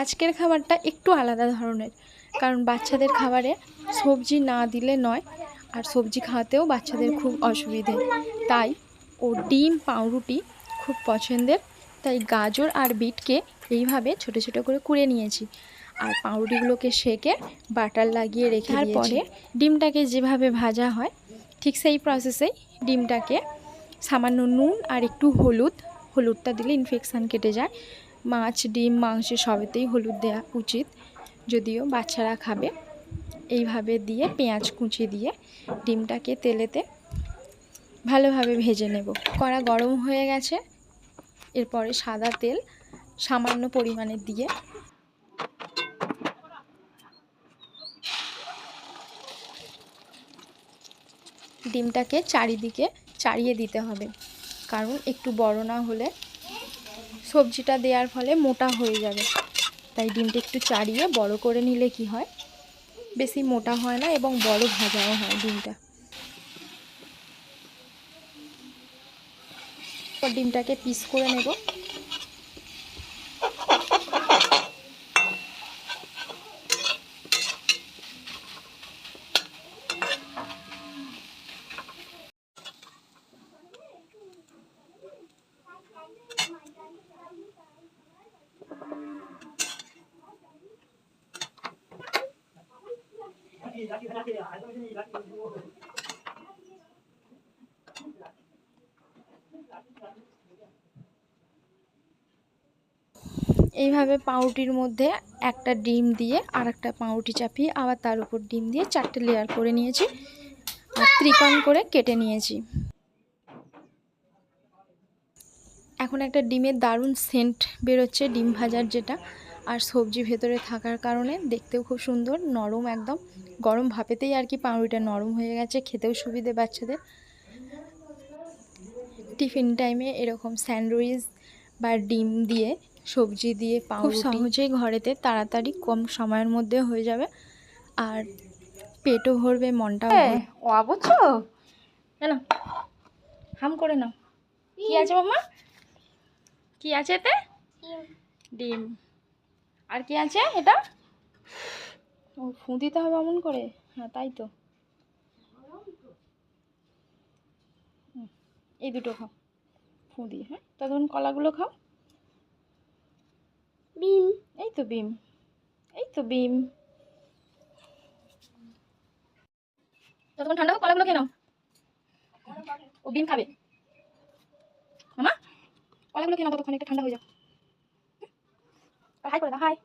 আজকের খাবারটা একটু আলাদা ধরনের, কারণ বাচ্চাদের খাবারে সবজি না দিলে নয়, আর সবজি খাওয়াতেও বাচ্চাদের খুব অসুবিধে। তাই ও ডিম পাউরুটি খুব পছন্দের, তাই গাজর আর বিটকে এইভাবে ছোট ছোট করে কুড়ে নিয়েছি, আর পাউরুটিগুলোকে সেকে বাটার লাগিয়ে রেখে দিয়েছি। তারপরে ডিমটাকে যেভাবে ভাজা হয় ঠিক সেই প্রসেসেই ডিমটাকে সামান্য নুন আর একটু হলুদটা দিলে ইনফেকশান কেটে যায়। মাছ, ডিম, মাংস সবেতেই হলুদ দেওয়া উচিত, যদিও বাচ্চারা খাবে। এইভাবে দিয়ে পেঁয়াজ কুচি দিয়ে ডিমটাকে তেলেতে ভালোভাবে ভেজে নেব। কড়া গরম হয়ে গেছে, এরপরে সাদা তেল সামান্য পরিমাণে দিয়ে ডিমটাকে চারিদিকে চাড়িয়ে দিতে হবে, কারণ একটু বড় না হলে সবজিটা দেওয়ার ফলে মোটা হয়ে যাবে। তাই ডিমটা একটু চাড়িয়ে বড় করে নিলে কি হয়, বেশি মোটা হয় না এবং বড় ভাজাও হয় ডিমটা। ডিমটাকে পিস করে নেব। এইভাবে পাউরুটির মধ্যে একটা ডিম দিয়ে আর একটা পাউরুটি চাপিয়ে আবার তার উপর ডিম দিয়ে 4টে লেয়ার করে নিয়েছি, আর ত্রিকোণ করে কেটে নিয়েছি। এখন একটা ডিমের দারুণ সেন্ট বেরোচ্ছে ডিম ভাজার যেটা, আর সবজি ভেতরে থাকার কারণে দেখতেও খুব সুন্দর, নরম একদম। গরম ভাপেতেই আর কি পাউরুটিটা নরম হয়ে গেছে, খেতেও সুবিধে বাচ্চাদের। টিফিন টাইমে এরকম স্যান্ডউইচ বা ডিম দিয়ে সবজি দিয়ে খুব সহজেই ঘরেতে তাড়াতাড়ি কম সময়ের মধ্যে হয়ে যাবে, আর পেটও ভরবে, মনটাও ভরবে। ও বুঝছো না, হাম করে নাও। কি আছে মাম্মা? কি আছে এতে? ডিম। আর কি আছে এটা? ও ফুঁ দিতে হবে অমন করে? হ্যাঁ তাই তো। এই দুটো খাও ফুঁ দিয়ে। হ্যাঁ তখন কলাগুলো খাও। বিম। এই তো বিম, এই তো বিম। তখন ঠান্ডা হোক, কলাগুলো খেয়ে নাও। ও বিম খাবে মামা, কলাগুলো খেয়ে নাও ততক্ষণ, একটু ঠান্ডা হয়ে যাও। হাই করে দাও, হাই।